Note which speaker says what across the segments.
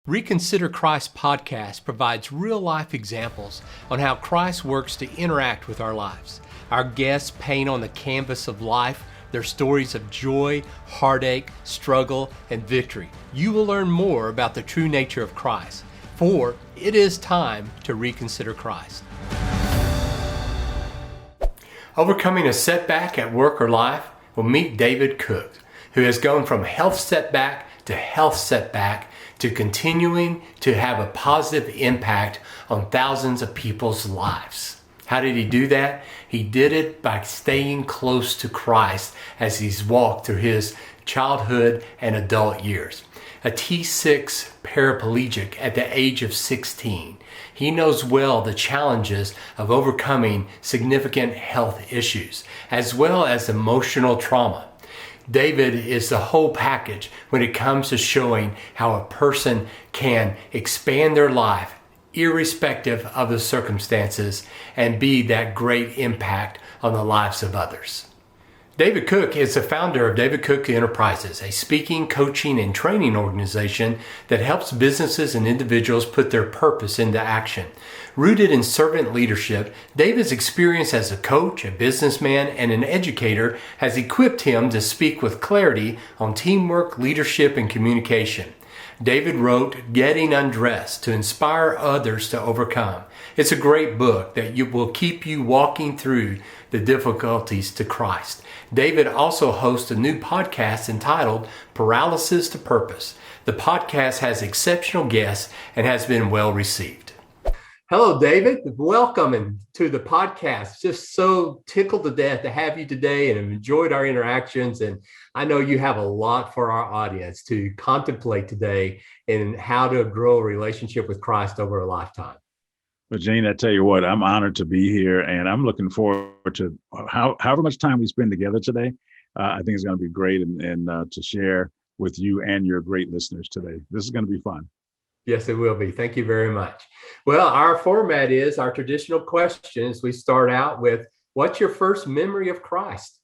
Speaker 1: Reconsider Christ podcast provides real-life examples on how Christ works to interact with our lives. Our guests paint on the canvas of life their stories of joy, heartache, struggle, and victory. You will learn more about the true nature of Christ, for it is time to reconsider Christ. Overcoming a setback at work or life, we'll meet David Cook, who has gone from health setback to health setback to continuing to have a positive impact on thousands of people's lives. How did he do that? He did it by staying close to Christ as he's walked through his childhood and adult years. A T6 Paraplegic at the age of 16, he knows well the challenges of overcoming significant health issues, as well as emotional trauma. David is the whole package when it comes to showing how a person can expand their life irrespective of the circumstances and be that great impact on the lives of others. David Cook is the founder of David Cook Enterprises, a speaking, coaching, and training organization that helps businesses and individuals put their purpose into action. Rooted in servant leadership, David's experience as a coach, a businessman, and an educator has equipped him to speak with clarity on teamwork, leadership, and communication. David wrote Getting Undressed to inspire others to overcome. It's a great book that will keep you walking through the difficulties to Christ. David also hosts a new podcast entitled Paralysis to Purpose. The podcast has exceptional guests and has been well received. Hello, David. Welcome to the podcast. Just so tickled to death to have you today and have enjoyed our interactions. And I know you have a lot for our audience to contemplate today in how to grow a relationship with Christ over a lifetime.
Speaker 2: But Gene, I tell you what, I'm honored to be here, and I'm looking forward to however much time we spend together today. I think it's going to be great and to share with you and your great listeners today. This is going to be fun.
Speaker 1: Yes, it will be. Thank you very much. Well, our format is our traditional questions. We start out with, what's your first memory of Christ?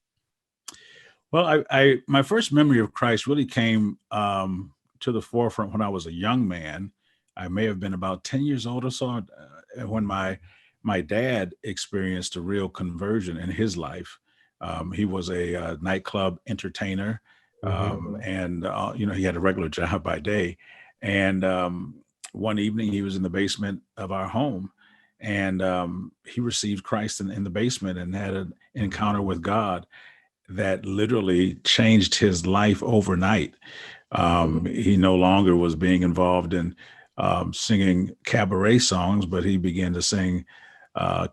Speaker 2: Well, my first memory of Christ really came to the forefront when I was a young man. I may have been about 10 years old or so when my dad experienced a real conversion in his life. He was a nightclub entertainer, and he had a regular job by day. And one evening he was in the basement of our home, and he received Christ in the basement and had an encounter with God that literally changed his life overnight. He no longer was being involved in singing cabaret songs, but he began to sing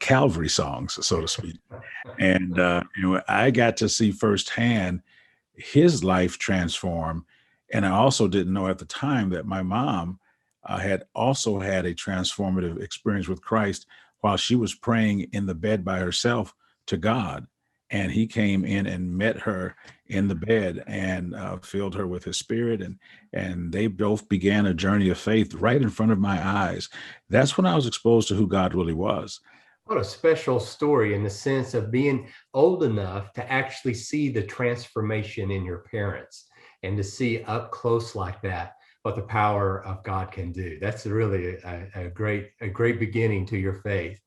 Speaker 2: Calvary songs, so to speak. And I got to see firsthand his life transform. And I also didn't know at the time that my mom had also had a transformative experience with Christ while she was praying in the bed by herself to God. And he came in and met her in the bed and filled her with his spirit. And they both began a journey of faith right in front of my eyes. That's when I was exposed to who God really was.
Speaker 1: What a special story in the sense of being old enough to actually see the transformation in your parents and to see up close like that what the power of God can do. That's really a great beginning to your faith.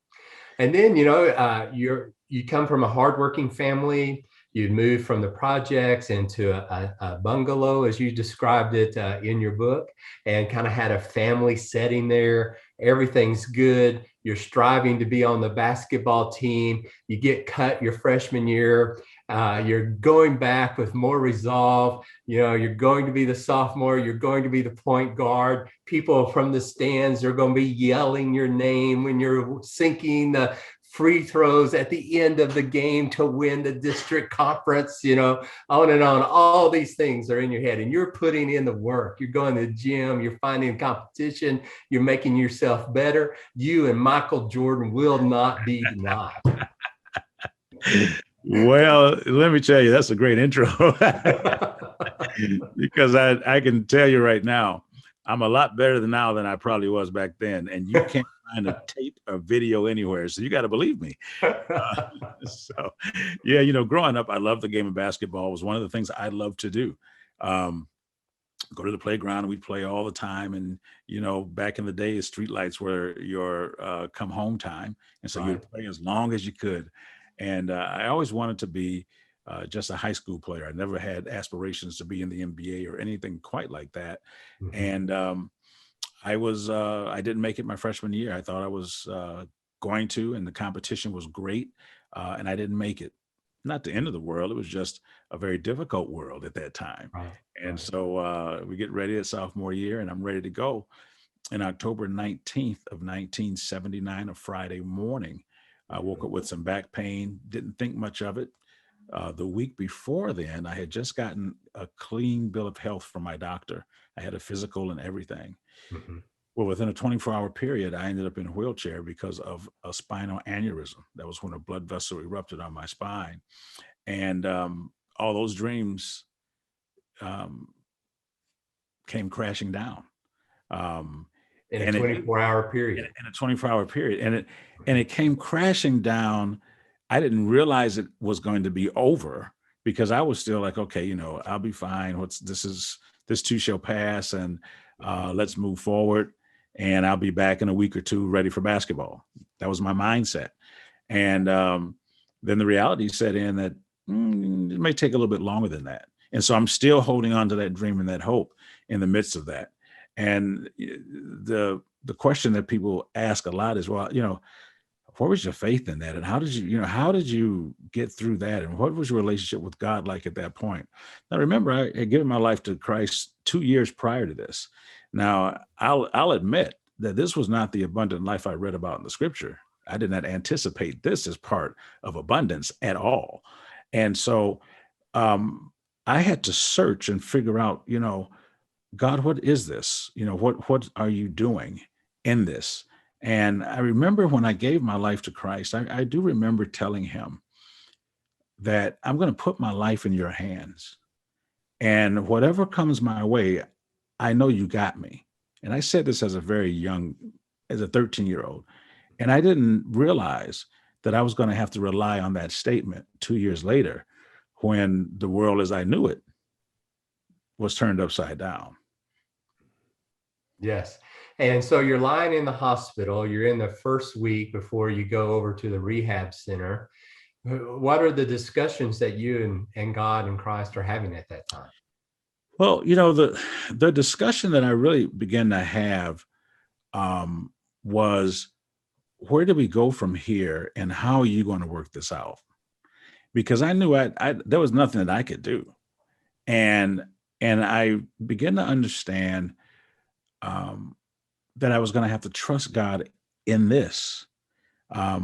Speaker 1: And then, you come from a hardworking family. You moved from the projects into a bungalow, as you described it in your book, and kind of had a family setting there. Everything's good. You're striving to be on the basketball team. You get cut your freshman year. You're going back with more resolve. You're going to be the sophomore. You're going to be the point guard. People from the stands are going to be yelling your name when you're sinking the free throws at the end of the game to win the district conference, on and on. All these things are in your head and you're putting in the work. You're going to the gym, you're finding competition, you're making yourself better. You and Michael Jordan will not be denied.
Speaker 2: Well, let me tell you, that's a great intro. Because I can tell you right now, I'm a lot better now than I probably was back then. And you can't find a tape or video anywhere. So you got to believe me. Growing up, I loved the game of basketball. It was one of the things I loved to do. go to the playground and we'd play all the time. And, back in the day, streetlights were your come home time. And so
Speaker 1: Right.
Speaker 2: you'd play as long as you could. And I always wanted to be just a high school player. I never had aspirations to be in the NBA or anything quite like that.
Speaker 1: Mhm.
Speaker 2: And I didn't make it my freshman year. I thought I was going to, and the competition was great. And I didn't make it. Not the end of the world. It was just a very difficult world at that time.
Speaker 1: Right.
Speaker 2: And
Speaker 1: Right.
Speaker 2: so we get ready at sophomore year, and I'm ready to go. And October 19th of 1979, a Friday morning, I woke up with some back pain, didn't think much of it. The week before then, I had just gotten a clean bill of health from my doctor. I had a physical and everything.
Speaker 1: Mhm.
Speaker 2: Well, within a 24-hour period, I ended up in a wheelchair because of a spinal aneurysm. That was when a blood vessel erupted on my spine. And all those dreams um, came crashing down. Um,
Speaker 1: In a
Speaker 2: and it
Speaker 1: 24-hour
Speaker 2: in,
Speaker 1: period.
Speaker 2: in a 24-hour period, and it came crashing down. I didn't realize it was going to be over because I was still like, okay, I'll be fine. This too shall pass, and let's move forward. And I'll be back in a week or two, ready for basketball. That was my mindset. And then the reality set in that it may take a little bit longer than that. And so I'm still holding on to that dream and that hope in the midst of that. And the question that people ask a lot is, well, where was your faith in that? And how did you get through that? And what was your relationship with God like at that point? Now, remember, I had given my life to Christ 2 years prior to this. Now, I'll admit that this was not the abundant life I read about in the scripture. I did not anticipate this as part of abundance at all. And so I had to search and figure out, God, what is this? What are you doing in this? And I remember when I gave my life to Christ, I do remember telling him that I'm going to put my life in your hands. And whatever comes my way, I know you got me. And I said this as a 13-year-old. And I didn't realize that I was going to have to rely on that statement 2 years later when the world as I knew it was turned upside down.
Speaker 1: Yes. And so you're lying in the hospital. You're in the first week before you go over to the rehab center. What are the discussions that you and God and Christ are having at that time?
Speaker 2: Well, the discussion that I really began to have was, where do we go from here, and how are you going to work this out? Because I knew there was nothing that I could do, and I began to understand that I was going to have to trust God in this.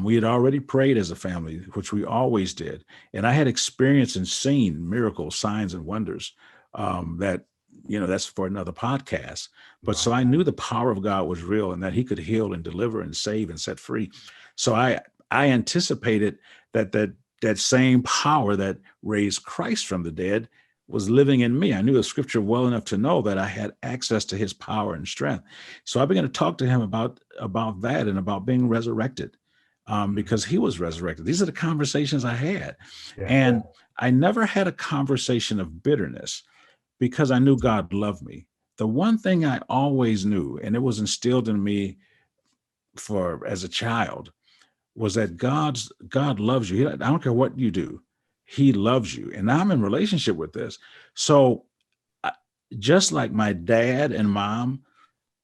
Speaker 2: We had already prayed as a family, which we always did. And I had experienced and seen miracles, signs, and wonders that's for another podcast. But so I knew the power of God was real and that he could heal and deliver and save and set free. So I anticipated that same power that raised Christ from the dead was living in me. I knew the scripture well enough to know that I had access to his power and strength. So I began to talk to him about that and about being resurrected. Because he was resurrected. These are the conversations I had.
Speaker 1: Yeah.
Speaker 2: And I never had a conversation of bitterness because I knew God loved me. The one thing I always knew, and it was instilled in me as a child, was that God loves you. I don't care what you do. He loves you. And I'm in relationship with this. So just like my dad and mom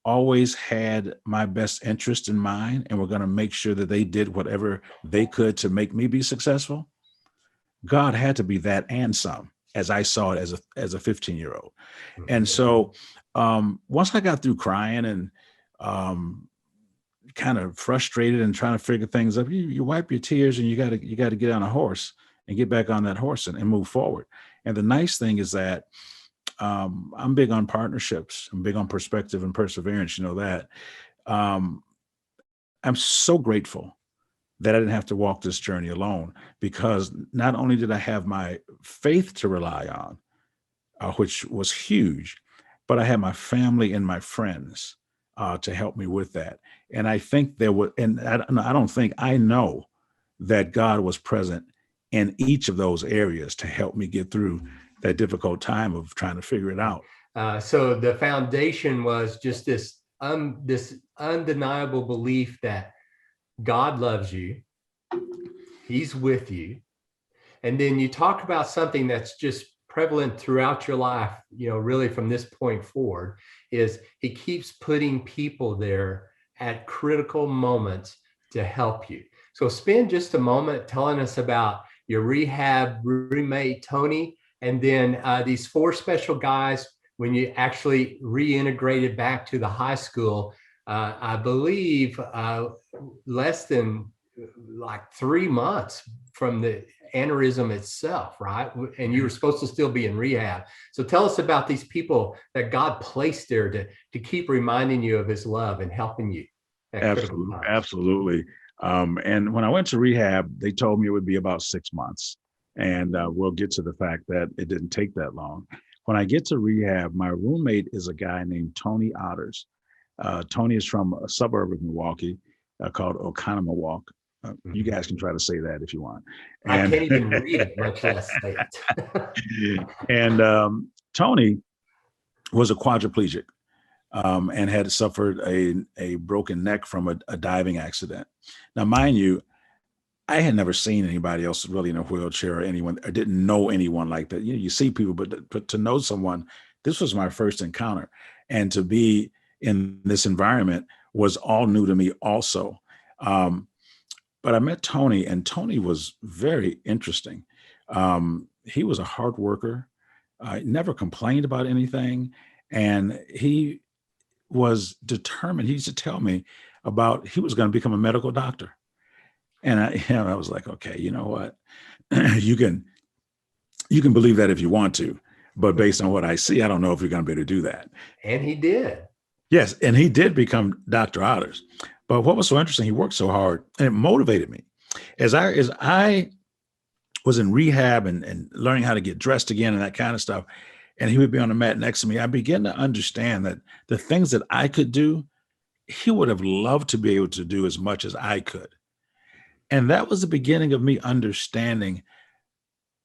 Speaker 2: always had my best interest in mind and were going to make sure that they did whatever they could to make me be successful, God had to be that and some, as I saw it as a 15-year-old.
Speaker 1: Mm-hmm.
Speaker 2: And so once I got through crying and kind of frustrated and trying to figure things up, you wipe your tears and you got to get on a horse and get back on that horse and move forward. And the nice thing is that I'm big on partnerships. I'm big on perspective and perseverance. You know that. I'm so grateful that I didn't have to walk this journey alone, because not only did I have my faith to rely on, which was huge, but I had my family and my friends to help me with that. And I think I know that God was present in each of those areas to help me get through that difficult time of trying to figure it out.
Speaker 1: So the foundation was just this undeniable belief that God loves you, He's with you. And then you talk about something that's just prevalent throughout your life, really from this point forward, is He keeps putting people there at critical moments to help you. So spend just a moment telling us about your rehab roommate, Tony, and then these four special guys when you actually reintegrated back to the high school. I believe less than like 3 months from the aneurysm itself, right? And you were supposed to still be in rehab. So tell us about these people that God placed there to keep reminding you of His love and helping you at critical
Speaker 2: Absolutely,
Speaker 1: times.
Speaker 2: absolutely. And when I went to rehab, they told me it would be about 6 months. And we'll get to the fact that it didn't take that long. When I get to rehab, my roommate is a guy named Tony Otters. Tony is from a suburb of Milwaukee called Oconomowoc. You guys can try to say that if you want.
Speaker 1: I
Speaker 2: And
Speaker 1: can't even read it, much less say it.
Speaker 2: and Tony was a quadriplegic and had suffered a broken neck from a diving accident. Now, mind you, I had never seen anybody else really in a wheelchair or anyone, or didn't know anyone like that. You see people, but to know someone, this was my first encounter. And to be in this environment was all new to me also. But I met Tony, and Tony was very interesting. He was a hard worker, never complained about anything. And he was determined. He used to tell me about he was going to become a medical doctor. And I was like, okay, you know what? you can believe that if you want to, but based on what I see, I don't know if you're going to be able to do that.
Speaker 1: And he did.
Speaker 2: Yes, and he did become Dr. Otters. But what was so interesting, he worked so hard, and it motivated me. As I was in rehab and learning how to get dressed again and that kind of stuff, and he would be on the mat next to me, I began to understand that the things that I could do, he would have loved to be able to do as much as I could. And that was the beginning of me understanding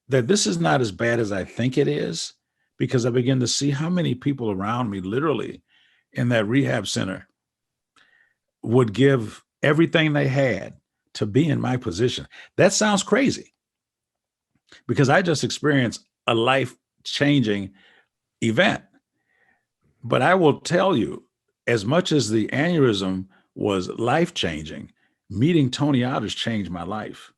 Speaker 2: that this is not as bad as I think it is, because I began to see how many people around me, literally in that rehab center, would give everything they had to be in my position. That sounds crazy because I just experienced a life-changing event. But I will tell you, as much as the aneurysm was life-changing, meeting Tony Otters changed my life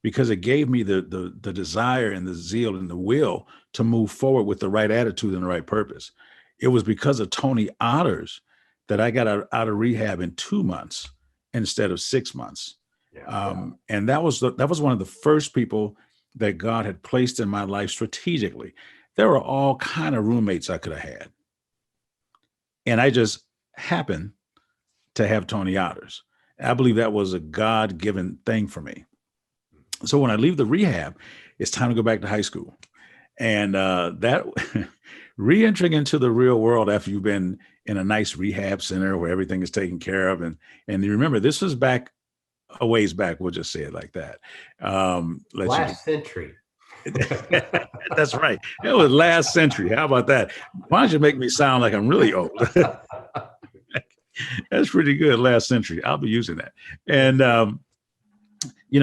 Speaker 2: because it gave me the desire and the zeal and the will to move forward with the right attitude and the right purpose. It was because of Tony Otters that I got out of rehab in 2 months instead of 6 months. And that was one of the first people that God had placed in my life strategically. There were all kind of roommates I could have had. And I just happened to have Tony Otters. I believe that was a God-given thing for me. So when I leave the rehab, it's time to go back to high school. And that re-entering into the real world after you've been in a nice rehab center where everything is taken care of. And you remember, this was back a ways back. We'll just say it like that.
Speaker 1: Last century.
Speaker 2: That's right. It was last century. How about that? Why don't you make me sound like I'm really old? That's pretty good. Last century. I'll be using that. And,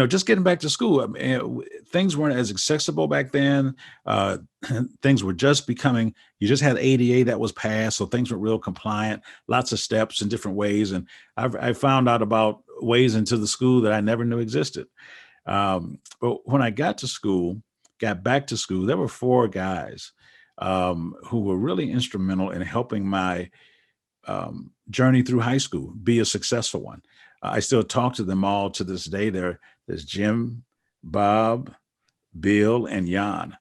Speaker 2: just getting back to school, I mean, things weren't as accessible back then. Things were just becoming, you just had ADA that was passed. So things were real compliant, lots of steps in different ways. And I found out about ways into the school that I never knew existed. But when I got back to school, there were 4 guys who were really instrumental in helping my journey through high school be a successful one. I still talk to them all to this day. There's Jim, Bob, Bill, and Jan.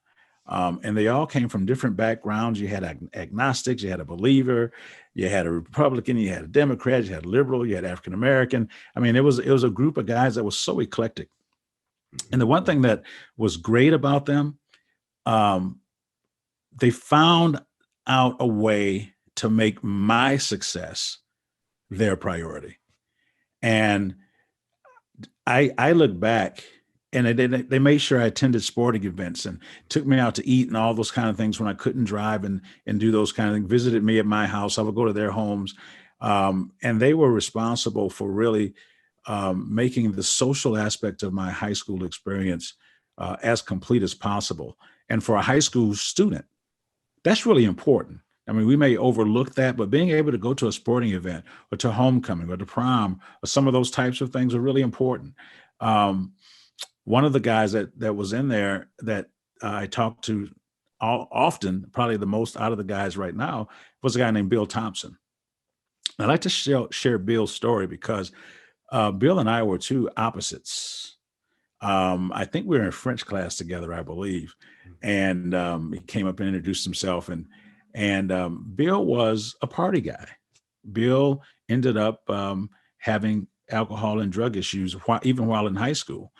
Speaker 2: And they all came from different backgrounds. You had agnostics, you had a believer, you had a Republican, you had a Democrat, you had a liberal, you had African American. I mean, it was a group of guys that was so eclectic. And the one thing that was great about them, they found out a way to make my success their priority. And I look back and they made sure I attended sporting events and took me out to eat and all those kind of things when I couldn't drive and do those kind of things, visited me at my house. I would go to their homes. And they were responsible for really making the social aspect of my high school experience as complete as possible. And for a high school student, that's really important. I mean, we may overlook that, but being able to go to a sporting event or to homecoming or to prom or some of those types of things are really important. One of the guys that was in there that I talked to often, probably the most out of the guys right now, was a guy named Bill Thompson. I'd like to share Bill's story because Bill and I were two opposites. I think we were in French class together, I believe. And he came up and introduced himself. And Bill was a party guy. Bill ended up having alcohol and drug issues even while in high school.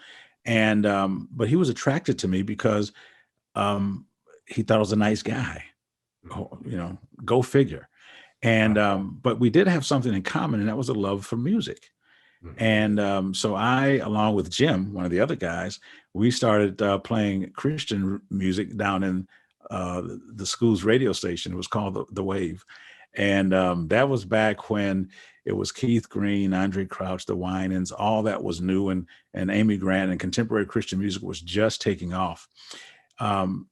Speaker 2: And but he was attracted to me because he thought I was a nice guy. Go figure. And but we did have something in common, and that was a love for music. And so I, along with Jim, one of the other guys, we started playing Christian music down in the school's radio station. It was called the Wave. And that was back when it was Keith Green, Andre Crouch, the Winans, all that was new, and Amy Grant, and contemporary Christian music was just taking off. And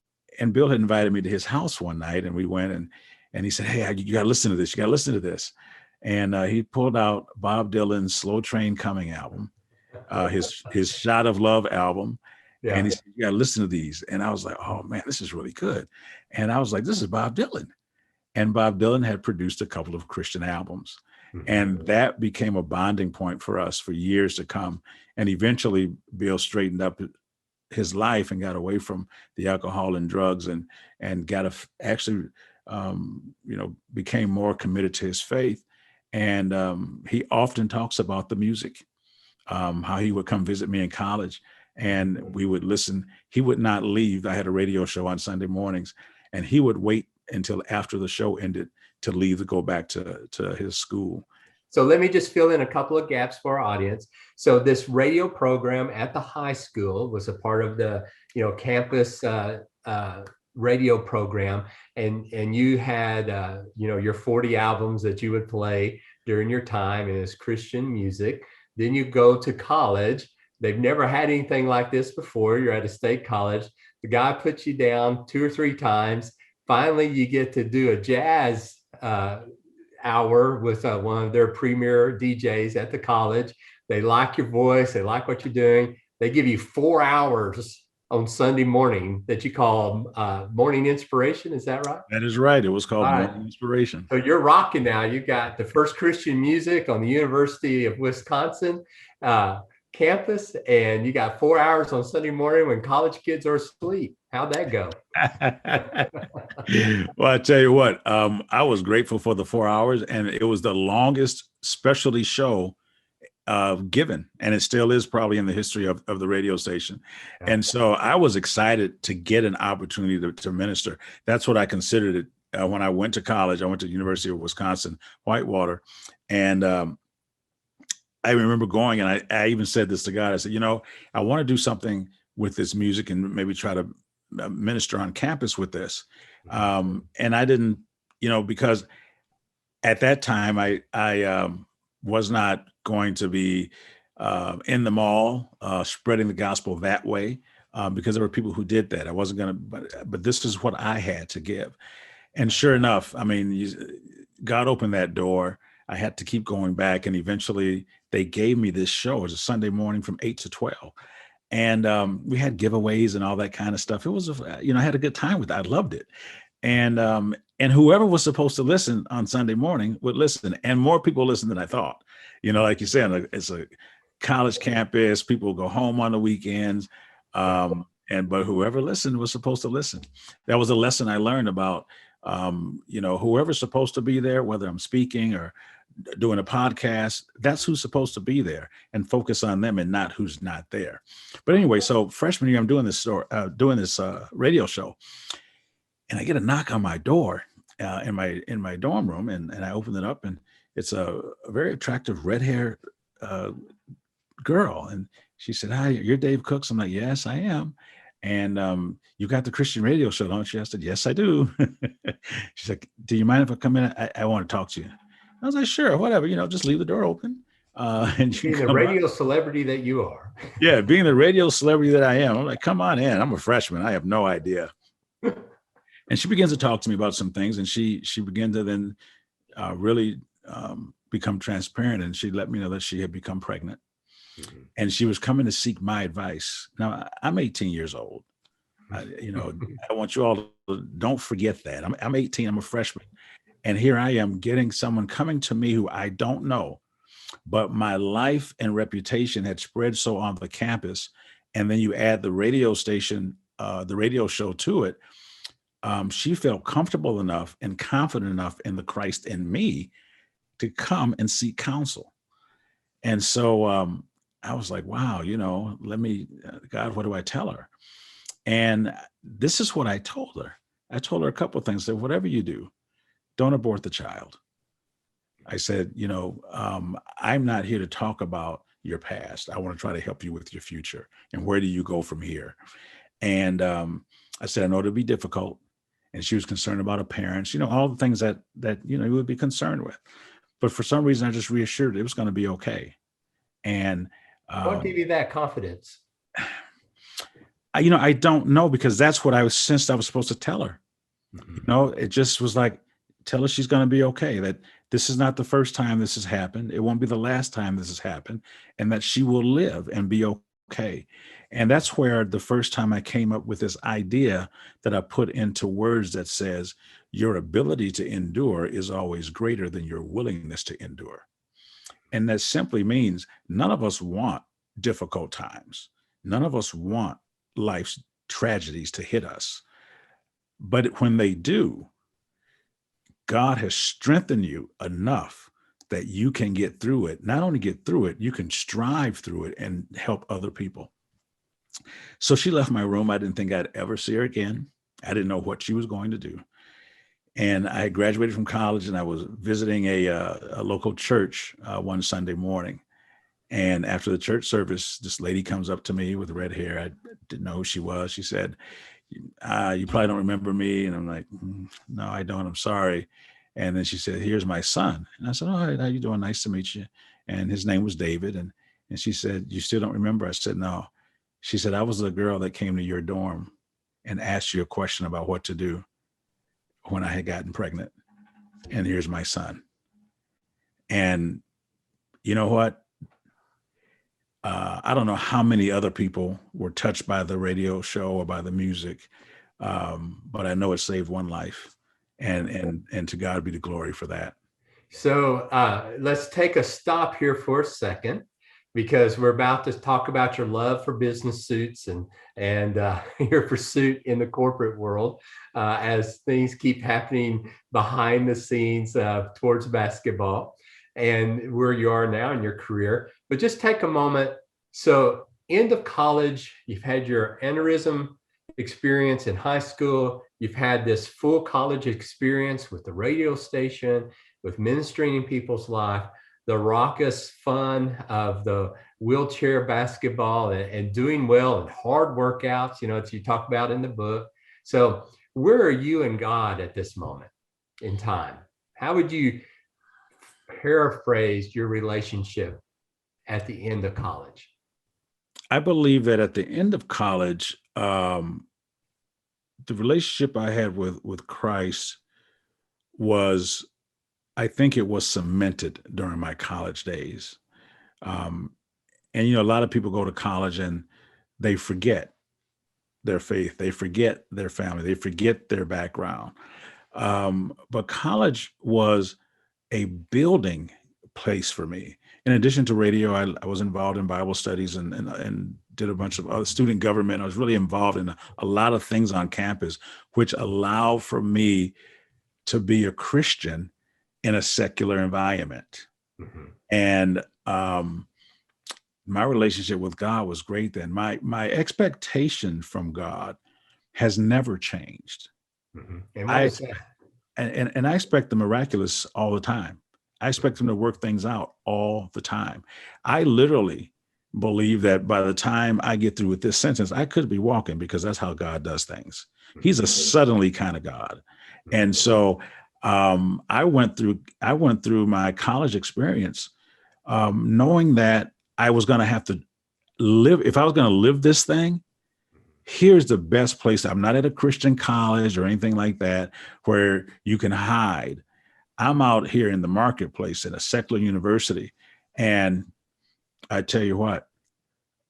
Speaker 2: Bill had invited me to his house one night, and we went, and he said, "Hey, you got to listen to this. You got to listen to this." And he pulled out Bob Dylan's Slow Train Coming album, his Shot of Love album. Yeah. And he said, "You got to listen to these." And I was like, "Oh man, this is really good." And I was like, "This is Bob Dylan." And Bob Dylan had produced a couple of Christian albums. Mm-hmm. And that became a bonding point for us for years to come. And eventually Bill straightened up his life and got away from the alcohol and drugs and actually became more committed to his faith. And he often talks about the music, how he would come visit me in college and we would listen. He would not leave. I had a radio show on Sunday mornings, and he would wait until after the show ended to leave to go back to his school.
Speaker 1: So let me just fill in a couple of gaps for our audience. So this radio program at the high school was a part of the campus radio program, and you had your 40 albums that you would play during your time, and it's Christian music. Then you go to college. They've never had anything like this before. You're at a state college. The guy puts you down 2 or 3 times. Finally, you get to do a jazz hour with one of their premier DJs at the college. They like your voice. They like what you're doing. They give you 4 hours on Sunday morning that you call Morning Inspiration. Is that right?
Speaker 2: That is right. It was called Morning Inspiration.
Speaker 1: So you're rocking now. You got the first Christian music on the University of Wisconsin campus, and you got 4 hours on Sunday morning when college kids are asleep. How'd that go?
Speaker 2: Well, I tell you what, I was grateful for the 4 hours, and it was the longest specialty show given, and it still is probably in the history of the radio station. Yeah. And so I was excited to get an opportunity to minister. That's what I considered it when I went to college. I went to the University of Wisconsin, Whitewater, and I remember going, and I even said this to God. I said, I want to do something with this music and maybe try to minister on campus with this. And I didn't, because at that time I was not going to be in the mall spreading the gospel that way because there were people who did that. I wasn't going to, but this is what I had to give. And sure enough, God opened that door. I had to keep going back, and eventually they gave me this show. It was a Sunday morning from 8 to 12. And we had giveaways and all that kind of stuff. It was, I had a good time with it. I loved it. And whoever was supposed to listen on Sunday morning would listen, and more people listened than I thought. Like you said, it's a college campus. People go home on the weekends. But whoever listened was supposed to listen. That was a lesson I learned about, whoever's supposed to be there, whether I'm speaking or doing a podcast, that's who's supposed to be there, and focus on them and not who's not there. But anyway, so freshman year, I'm doing this radio show, and I get a knock on my door in my dorm room, and I open it up, and it's a very attractive red hair girl, and She said, "Hi, you're Dave Cooks." I'm like, "Yes, I am." And you got the Christian radio show, don't you? I said, "Yes, I do." She's like, "Do you mind if I come in? I want to talk to you." I was like, "Sure, whatever. Just leave the door open, and you
Speaker 1: Being
Speaker 2: can
Speaker 1: the
Speaker 2: come by."
Speaker 1: radio celebrity that you are.
Speaker 2: Yeah, being the radio celebrity that I am, I'm like, "Come on in. I'm a freshman. I have no idea." And she begins to talk to me about some things, and she began to then really become transparent, and she let me know that she had become pregnant, and she was coming to seek my advice. Now, I'm 18 years old. I want you all to don't forget that. I'm 18. I'm a freshman, and here I am getting someone coming to me who I don't know, but my life and reputation had spread so on the campus, and then you add the radio station, the radio show to it. She felt comfortable enough and confident enough in the Christ in me to come and seek counsel. And so I was like, wow, let me, God, what do I tell her? And this is what I told her. I told her a couple of things. I said, whatever you do, don't abort the child. I said, I'm not here to talk about your past. I want to try to help you with your future. And where do you go from here? And I said, I know it'll be difficult. And she was concerned about her parents, all the things that you would be concerned with. But for some reason, I just reassured her it was going to be okay. And
Speaker 1: what gave you that confidence?
Speaker 2: I don't know, because that's what I was sensed I was supposed to tell her. It just was like, tell her she's going to be okay, that this is not the first time this has happened. It won't be the last time this has happened, and that she will live and be okay. And that's where the first time I came up with this idea that I put into words that says, your ability to endure is always greater than your willingness to endure. And that simply means none of us want difficult times. None of us want life's tragedies to hit us. But when they do, God has strengthened you enough that you can get through it. Not only get through it, you can strive through it and help other people. So she left my room. I didn't think I'd ever see her again. I didn't know what she was going to do. And I graduated from college, and I was visiting a local church one Sunday morning. And after the church service, this lady comes up to me with red hair. I didn't know who she was. She said, you probably don't remember me. And I'm like, no, I don't. I'm sorry. And then she said, here's my son. And I said, oh, how you doing? Nice to meet you. And his name was David. And she said, you still don't remember? I said, no. She said, I was the girl that came to your dorm and asked you a question about what to do when I had gotten pregnant. And here's my son. And you know what? I don't know how many other people were touched by the radio show or by the music, but I know it saved one life, and to God be the glory for that.
Speaker 1: So let's take a stop here for a second, because we're about to talk about your love for business suits and your pursuit in the corporate world as things keep happening behind the scenes towards basketball and where you are now in your career. But just take a moment. So end of college, you've had your aneurysm experience in high school. You've had this full college experience with the radio station, with ministering in people's life, the raucous fun of the wheelchair basketball and doing well and hard workouts, as you talk about in the book. So where are you and God at this moment in time? How would you paraphrase your relationship at the end of college?
Speaker 2: I believe that at the end of college, the relationship I had with Christ was, I think it was cemented during my college days. And, a lot of people go to college and they forget their faith. They forget their family. They forget their background. But college was a building place for me. In addition to radio, I was involved in Bible studies and did a bunch of other student government. I was really involved in a lot of things on campus, which allowed for me to be a Christian in a secular environment. Mm-hmm. And my relationship with God was great then. My expectation from God has never changed. Mm-hmm. And what is that? And I expect the miraculous all the time. I expect him to work things out all the time. I literally believe that by the time I get through with this sentence, I could be walking, because that's how God does things. He's a suddenly kind of God. And so I went through my college experience knowing that I was going to have to live. If I was going to live this thing, here's the best place. I'm not at a Christian college or anything like that where you can hide. I'm out here in the marketplace at a secular university. And I tell you what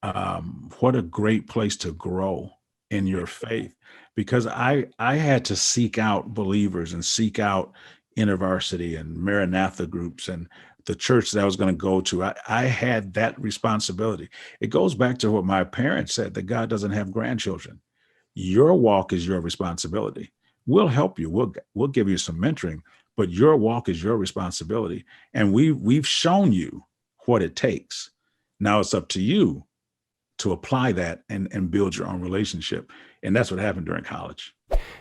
Speaker 2: a great place to grow in your faith, because I had to seek out believers and seek out InterVarsity and Maranatha groups and the church that I was going to go to. I had that responsibility. It goes back to what my parents said, that God doesn't have grandchildren. Your walk is your responsibility. We'll help you. We'll give you some mentoring, but your walk is your responsibility. And we've shown you what it takes. Now it's up to you to apply that and build your own relationship. And that's what happened during college.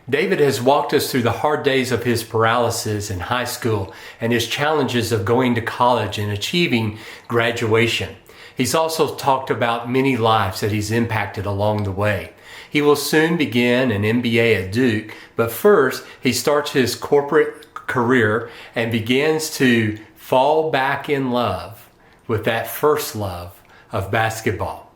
Speaker 1: David has walked us through the hard days of his paralysis in high school and his challenges of going to college and achieving graduation. He's also talked about many lives that he's impacted along the way. He will soon begin an MBA at Duke, but first he starts his corporate career and begins to fall back in love with that first love of basketball.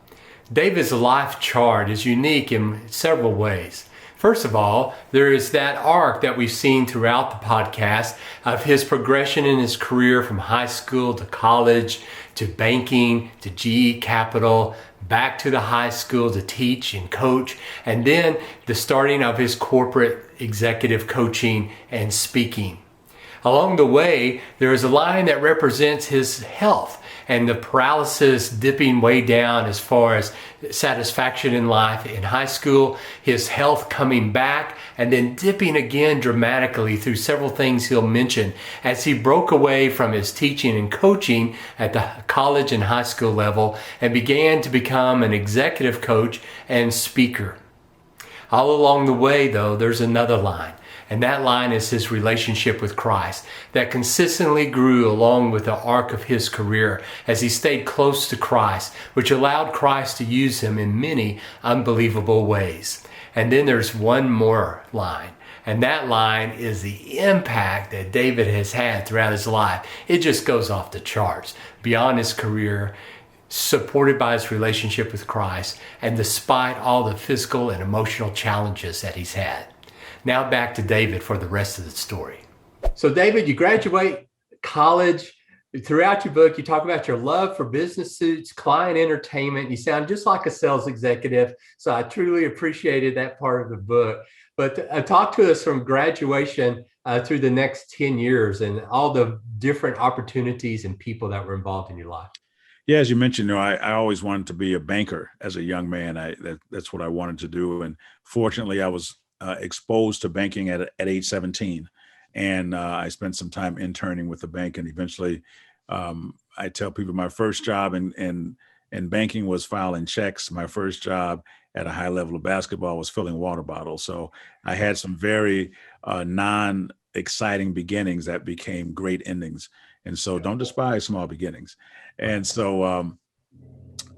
Speaker 1: David's life chart is unique in several ways. First of all, there is that arc that we've seen throughout the podcast of his progression in his career from high school to college to banking to GE Capital, back to the high school to teach and coach, and then the starting of his corporate executive coaching and speaking. Along the way, there is a line that represents his health and the paralysis dipping way down as far as satisfaction in life in high school, his health coming back, and then dipping again dramatically through several things he'll mention as he broke away from his teaching and coaching at the college and high school level and began to become an executive coach and speaker. All along the way, though, there's another line. And that line is his relationship with Christ that consistently grew along with the arc of his career as he stayed close to Christ, which allowed Christ to use him in many unbelievable ways. And then there's one more line. And that line is the impact that David has had throughout his life. It just goes off the charts beyond his career, supported by his relationship with Christ, and despite all the physical and emotional challenges that he's had. Now back to David for the rest of the story. So David, you graduate college. Throughout your book, you talk about your love for business suits, client entertainment. You sound just like a sales executive. So I truly appreciated that part of the book. But talk to us from graduation through the next 10 years and all the different opportunities and people that were involved in your life.
Speaker 2: Yeah, as you mentioned, I always wanted to be a banker as a young man. That's what I wanted to do. And fortunately, I was exposed to banking at age 17. And I spent some time interning with the bank. And eventually, I tell people my first job in banking was filing checks. My first job at a high level of basketball was filling water bottles. So I had some very non-exciting beginnings that became great endings. And so don't despise small beginnings. And so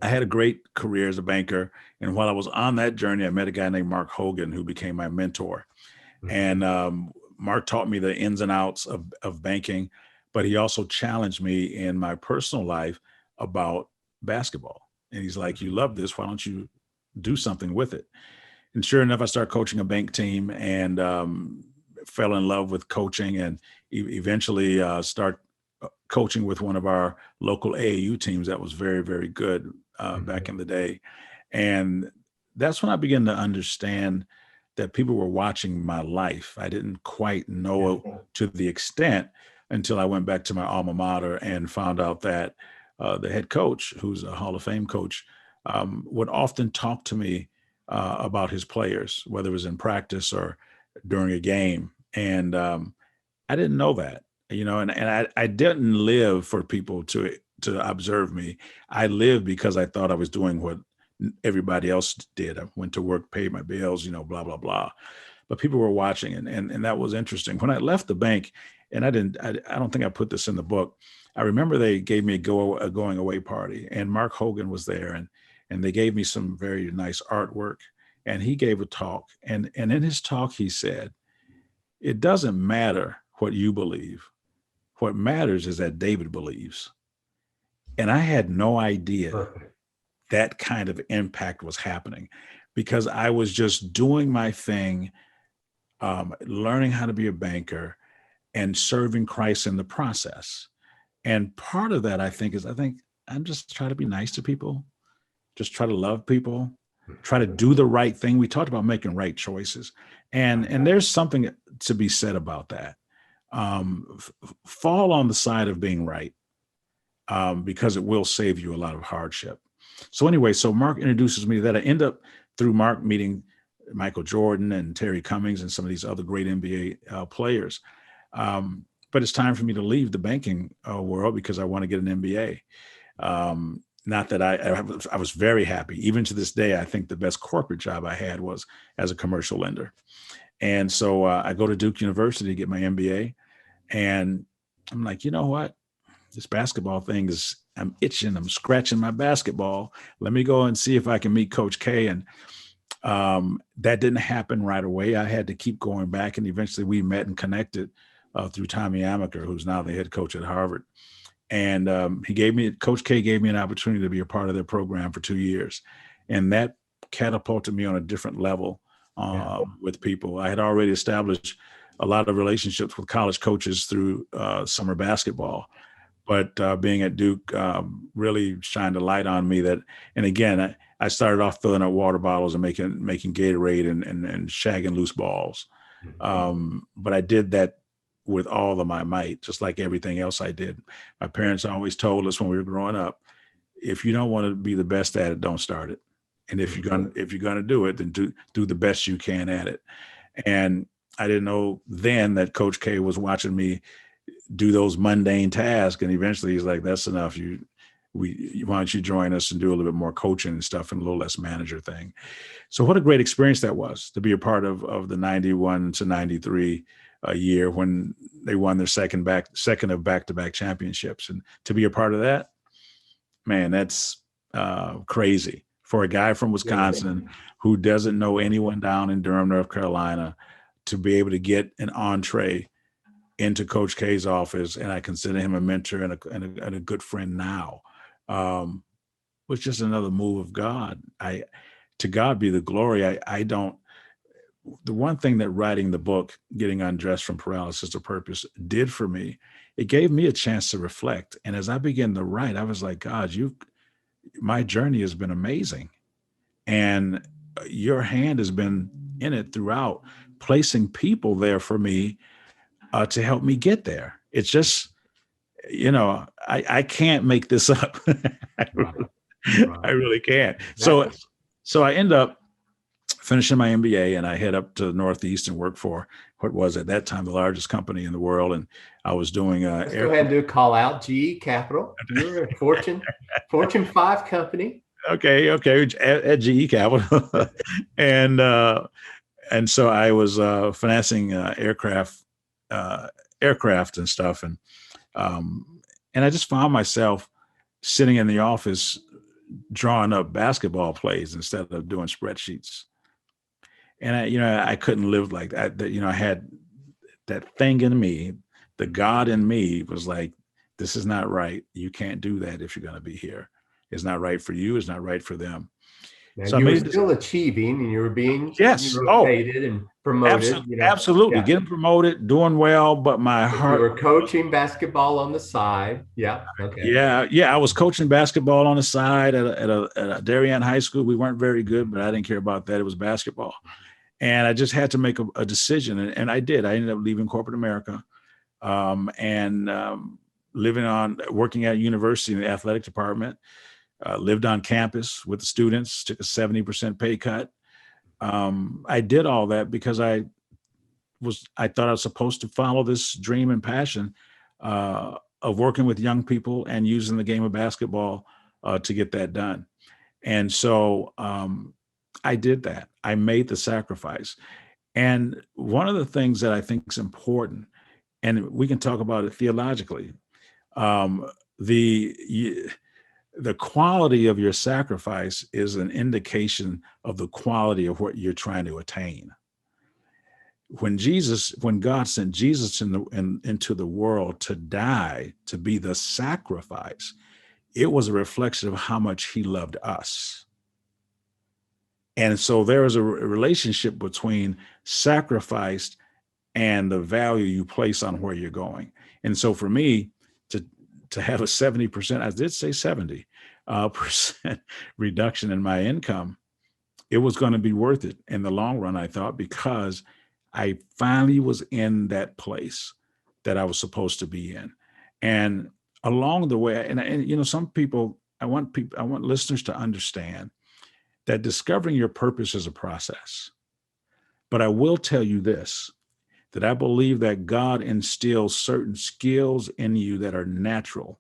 Speaker 2: I had a great career as a banker. And while I was on that journey, I met a guy named Mark Hogan, who became my mentor. And Mark taught me the ins and outs of banking, but he also challenged me in my personal life about basketball. And he's like, you love this. Why don't you do something with it? And sure enough, I started coaching a bank team and fell in love with coaching and eventually start coaching with one of our local AAU teams that was very, very good back in the day. And that's when I began to understand that people were watching my life. I didn't quite know to the extent until I went back to my alma mater and found out that the head coach, who's a Hall of Fame coach, would often talk to me about his players, whether it was in practice or during a game. And I didn't know that, and I didn't live for people to observe me. I lived because I thought I was doing what everybody else did. I went to work, paid my bills, blah, blah, blah. But people were watching and that was interesting. When I left the bank, and I don't think I put this in the book, I remember they gave me a going away party, and Mark Hogan was there, and they gave me some very nice artwork. And he gave a talk, and in his talk he said, "It doesn't matter what you believe. What matters is that David believes." And I had no idea
Speaker 1: Perfect.
Speaker 2: that kind of impact was happening because I was just doing my thing, learning how to be a banker and serving Christ in the process. And part of that, I think I'm just trying to be nice to people, just try to love people, try to do the right thing. We talked about making right choices, and there's something to be said about that. Fall on the side of being right, because it will save you a lot of hardship. So anyway, so Mark introduces me to that. I end up through Mark meeting Michael Jordan and Terry Cummings and some of these other great NBA players. But it's time for me to leave the banking world because I want to get an MBA. Not that I was very happy. Even to this day, I think the best corporate job I had was as a commercial lender. And so I go to Duke University to get my MBA. And I'm like, you know what? This basketball thing is, I'm itching, I'm scratching my basketball. Let me go and see if I can meet Coach K. And that didn't happen right away. I had to keep going back. And eventually we met and connected through Tommy Amaker, who's now the head coach at Harvard. And Coach K gave me an opportunity to be a part of their program for 2 years. And that catapulted me on a different level with people. I had already established a lot of relationships with college coaches through summer basketball. But being at Duke really shined a light on me that, and again, I started off filling up water bottles and making Gatorade and shagging loose balls. But I did that with all of my might, just like everything else I did. My parents always told us when we were growing up, if you don't want to be the best at it, don't start it. And if you're gonna do it, then do the best you can at it. And I didn't know then that Coach K was watching me do those mundane tasks, and eventually he's like, "That's enough. Why don't you join us and do a little bit more coaching and stuff and a little less manager thing." So what a great experience that was to be a part of the 91 to 93 year when they won their second of back-to-back championships, and to be a part of that, man, that's crazy for a guy from Wisconsin who doesn't know anyone down in Durham, North Carolina, to be able to get an entree into Coach K's office, and I consider him a mentor and a good friend now. Was just another move of God. To God be the glory. I don't. The one thing that writing the book, Getting Undressed from Paralysis to Purpose, did for me, it gave me a chance to reflect. And as I began to write, I was like, God, my journey has been amazing, and your hand has been in it throughout, placing people there for me to help me get there. It's just, I can't make this up. I really can't. So I end up finishing my MBA, and I head up to the Northeast and work for what was at that time the largest company in the world. And I was doing
Speaker 1: Let's go ahead and do a call out. GE Capital. You're a Fortune 5 company.
Speaker 2: Okay, at GE Capital, and so I was financing aircraft and stuff, and I just found myself sitting in the office drawing up basketball plays instead of doing spreadsheets. And I couldn't live like that. I had that thing in me, the God in me was like, this is not right. You can't do that if you're going to be here. It's not right for you. It's not right for them.
Speaker 1: Now, so you were still achieving, and you were being rotated and promoted.
Speaker 2: Absolutely. Getting promoted, doing well, but my heart.
Speaker 1: You were coaching basketball on the side. Yeah. Okay.
Speaker 2: Yeah. I was coaching basketball on the side at a Darien High School. We weren't very good, but I didn't care about that. It was basketball. And I just had to make a decision. And I did. I ended up leaving corporate America and working at a university in the athletic department. Lived on campus with the students, took a 70% pay cut. I did all that because I thought I was supposed to follow this dream and passion of working with young people and using the game of basketball to get that done. And so I did that. I made the sacrifice. And one of the things that I think is important, and we can talk about it theologically, The the quality of your sacrifice is an indication of the quality of what you're trying to attain. When God sent Jesus into the world to die, to be the sacrifice, it was a reflection of how much he loved us. And so there is a relationship between sacrifice and the value you place on where you're going. And so for me, to have a 70%, I did say 70% reduction in my income, it was going to be worth it in the long run, I thought, because I finally was in that place that I was supposed to be in. And along the way, and some people, I want listeners to understand that discovering your purpose is a process. But I will tell you this, that I believe that God instills certain skills in you that are natural,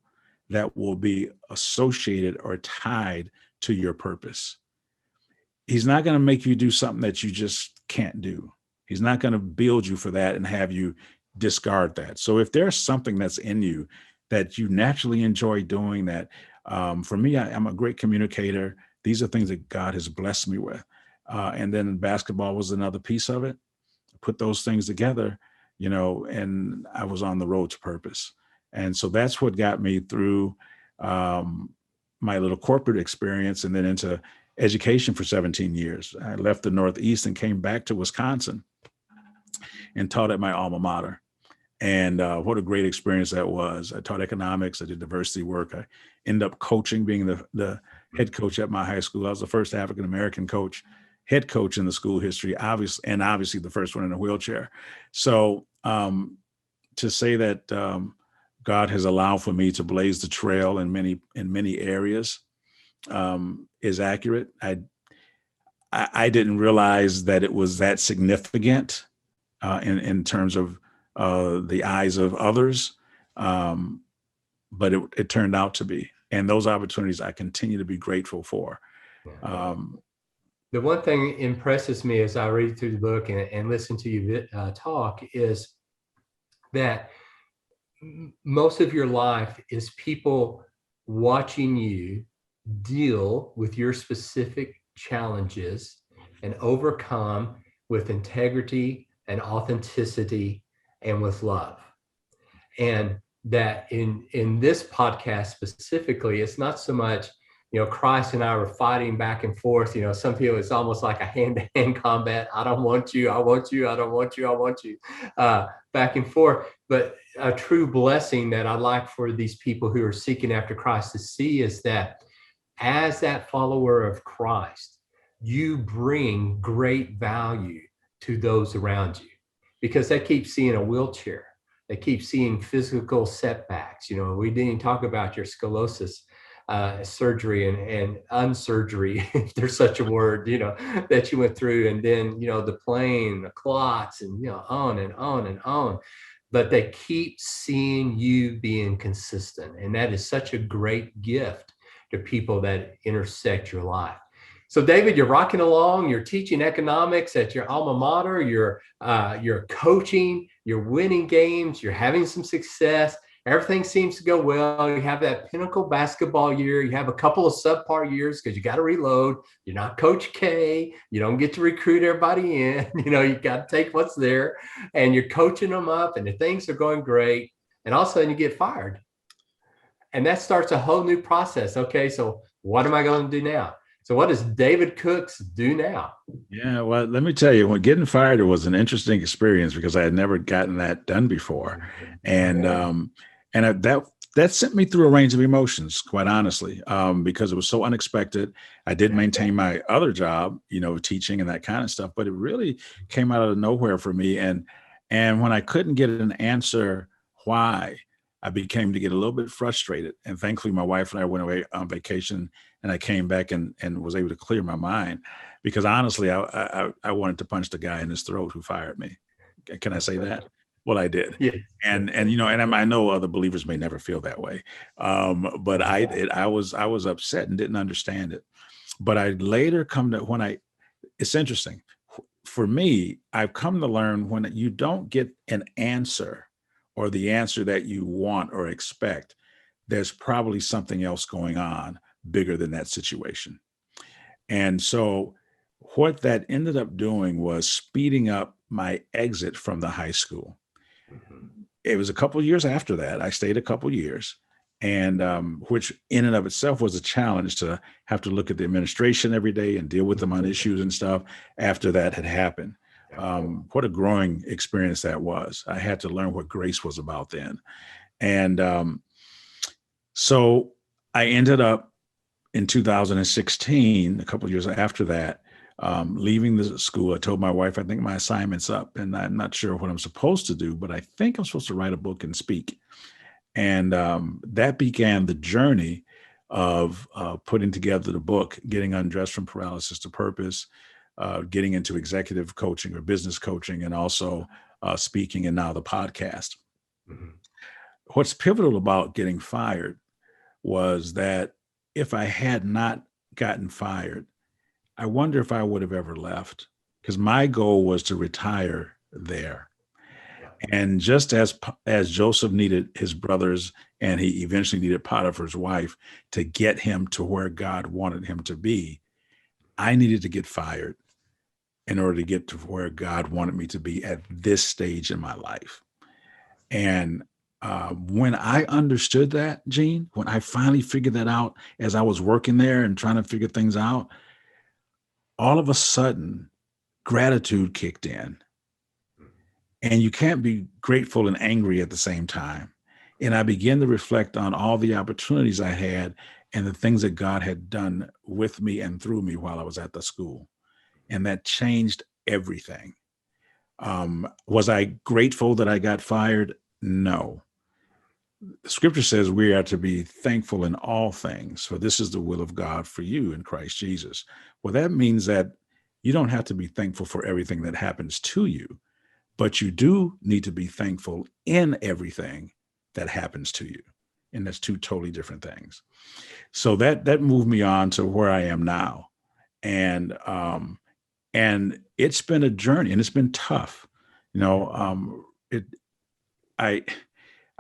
Speaker 2: that will be associated or tied to your purpose. He's not going to make you do something that you just can't do. He's not going to build you for that and have you discard that. So if there's something that's in you that you naturally enjoy doing, that for me, I'm a great communicator. These are things that God has blessed me with. And then basketball was another piece of it. Put those things together, and I was on the road to purpose. And so that's what got me through my little corporate experience and then into education for 17 years. I left the Northeast and came back to Wisconsin and taught at my alma mater. And what a great experience that was. I taught economics. I did diversity work. I ended up coaching, being the head coach at my high school. I was the first African-American head coach in the school history, obviously the first one in a wheelchair. So to say that God has allowed for me to blaze the trail in many areas is accurate. I didn't realize that it was that significant in terms of the eyes of others, but it turned out to be. And those opportunities I continue to be grateful for.
Speaker 1: The one thing impresses me as I read through the book and listen to you talk is that most of your life is people watching you deal with your specific challenges and overcome with integrity and authenticity and with love. And that in this podcast specifically, it's not so much, Christ and I were fighting back and forth. Some people, it's almost like a hand-to-hand combat. I don't want you. I want you. I don't want you. I want you. Back and forth. But a true blessing that I'd like for these people who are seeking after Christ to see is that as that follower of Christ, you bring great value to those around you because they keep seeing a wheelchair. They keep seeing physical setbacks. We didn't talk about your scoliosis surgery and unsurgery, if there's such a word, that you went through. And then, the plane, the clots, and, on and on and on. But they keep seeing you being consistent. And that is such a great gift to people that intersect your life. So David, you're rocking along, you're teaching economics at your alma mater, you're coaching, you're winning games, you're having some success. Everything seems to go well. You have that pinnacle basketball year. You have a couple of subpar years because you got to reload. You're not Coach K. You don't get to recruit everybody in. You got to take what's there, and you're coaching them up, and the things are going great. And all of a sudden you get fired. And that starts a whole new process. Okay, so what am I going to do now? So what does David Cooks do now?
Speaker 2: Yeah, well, let me tell you, when getting fired, it was an interesting experience because I had never gotten that done before. And that sent me through a range of emotions, quite honestly, because it was so unexpected. I did maintain my other job, teaching and that kind of stuff, but it really came out of nowhere for me. And when I couldn't get an answer why, I became to get a little bit frustrated. And thankfully, my wife and I went away on vacation, and I came back and was able to clear my mind because honestly, I wanted to punch the guy in his throat who fired me. Can I say that? Well, I did.
Speaker 1: Yeah.
Speaker 2: And I know other believers may never feel that way. But I was upset and didn't understand it. But I later it's interesting. For me, I've come to learn when you don't get an answer or the answer that you want or expect, there's probably something else going on bigger than that situation. And so what that ended up doing was speeding up my exit from the high school. It was a couple of years after that. I stayed a couple of years, and which in and of itself was a challenge to have to look at the administration every day and deal with them on issues and stuff after that had happened. What a growing experience that was. I had to learn what grace was about then. And so I ended up in 2016, a couple of years after that, leaving the school. I told my wife, I think my assignment's up and I'm not sure what I'm supposed to do, but I think I'm supposed to write a book and speak. And that began the journey of putting together the book, getting undressed from paralysis to purpose, getting into executive coaching or business coaching, and also speaking, and now the podcast. Mm-hmm. What's pivotal about getting fired was that if I had not gotten fired, I wonder if I would have ever left, because my goal was to retire there. And just as Joseph needed his brothers, and he eventually needed Potiphar's wife to get him to where God wanted him to be, I needed to get fired in order to get to where God wanted me to be at this stage in my life. And when I understood that, Gene, when I finally figured that out as I was working there and trying to figure things out, all of a sudden, gratitude kicked in. And you can't be grateful and angry at the same time. And I began to reflect on all the opportunities I had and the things that God had done with me and through me while I was at the school. And that changed everything. Was I grateful that I got fired? No. The scripture says we are to be thankful in all things, for this is the will of God for you in Christ Jesus. Well, that means that you don't have to be thankful for everything that happens to you, but you do need to be thankful in everything that happens to you. And that's two totally different things. So that moved me on to where I am now. And it's been a journey, and it's been tough.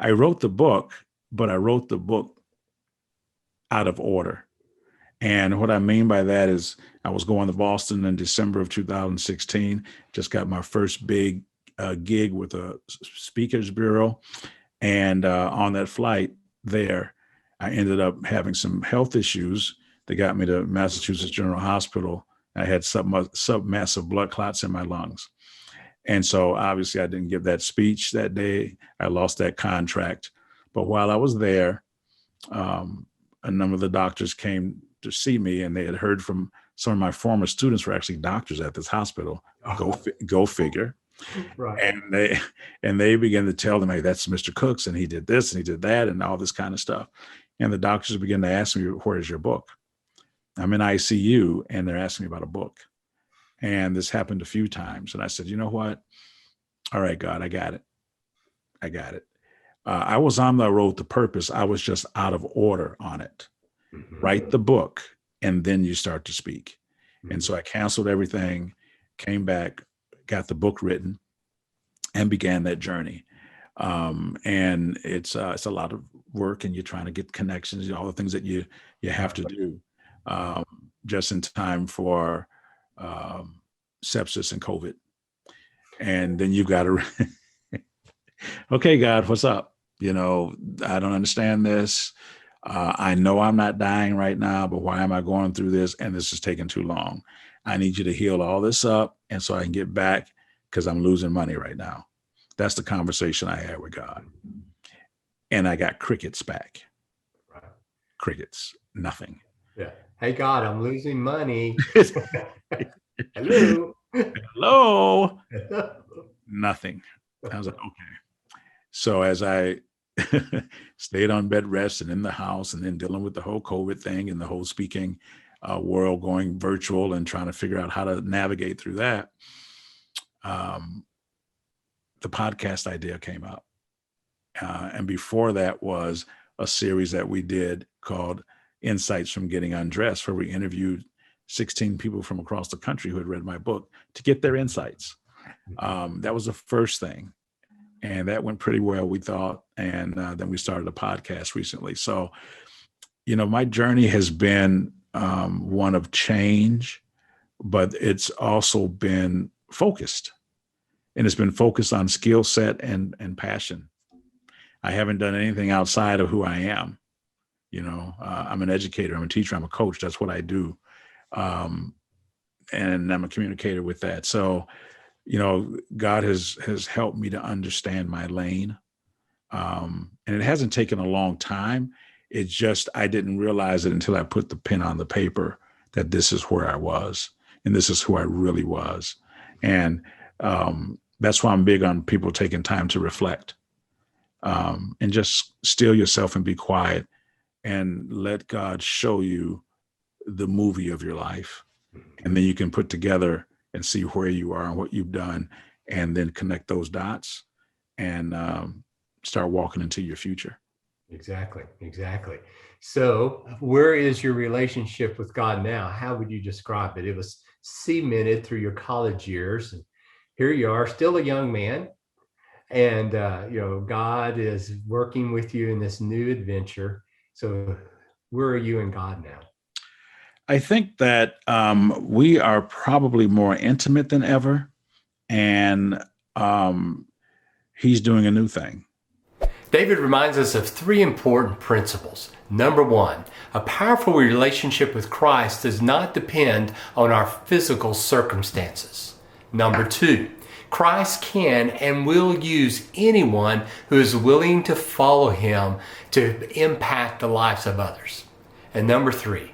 Speaker 2: I wrote the book, but I wrote the book out of order. And what I mean by that is I was going to Boston in December of 2016, just got my first big gig with a speakers bureau. And on that flight there, I ended up having some health issues that got me to Massachusetts General Hospital. I had submassive blood clots in my lungs. And so obviously I didn't give that speech that day. I lost that contract. But while I was there, a number of the doctors came to see me, and they had heard from some of my former students were actually doctors at this hospital. Go figure. Right. And they began to tell them, hey, that's Mr. Cooks, and he did this and he did that and all this kind of stuff. And the doctors began to ask me, where's your book? I'm in ICU, and they're asking me about a book. And this happened a few times. And I said, you know what? All right, God, I got it. I was on the road to purpose. I was just out of order on it. Mm-hmm. Write the book, and then you start to speak. Mm-hmm. And so I canceled everything, came back, got the book written, and began that journey. And it's a lot of work, and you're trying to get connections, all the things that you have to do just in time for sepsis and COVID. And then you've got to, okay, God, what's up? I don't understand this. I know I'm not dying right now, but why am I going through this? And this is taking too long. I need you to heal all this up, and so I can get back, because I'm losing money right now. That's the conversation I had with God. And I got crickets back. Right. Crickets, nothing.
Speaker 1: Yeah. Hey, God, I'm losing money. Hello.
Speaker 2: Hello. Nothing. I was like, okay. So as I stayed on bed rest and in the house, and then dealing with the whole COVID thing and the whole speaking world going virtual and trying to figure out how to navigate through that, the podcast idea came up. And before that was a series that we did called Insights from Getting Undressed, where we interviewed 16 people from across the country who had read my book to get their insights. That was the first thing. And that went pretty well, we thought. And then we started a podcast recently. So, my journey has been one of change, but it's also been focused. And it's been focused on skill set and passion. I haven't done anything outside of who I am. I'm an educator, I'm a teacher, I'm a coach. That's what I do. And I'm a communicator with that. So, God has helped me to understand my lane. And it hasn't taken a long time. It's just, I didn't realize it until I put the pen on the paper that this is where I was and this is who I really was. And that's why I'm big on people taking time to reflect and just still yourself and be quiet and let God show you the movie of your life. And then you can put together and see where you are and what you've done, and then connect those dots and start walking into your future.
Speaker 1: Exactly. So where is your relationship with God now? How would you describe it? It was cemented through your college years. And here you are, still a young man. And, God is working with you in this new adventure. So where are you and God now?
Speaker 2: I think that we are probably more intimate than ever, and he's doing a new thing.
Speaker 1: David reminds us of three important principles. Number one, a powerful relationship with Christ does not depend on our physical circumstances. Number two, Christ can and will use anyone who is willing to follow him to impact the lives of others. And number three,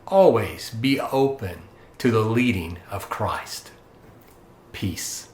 Speaker 1: always be open to the leading of Christ. Peace.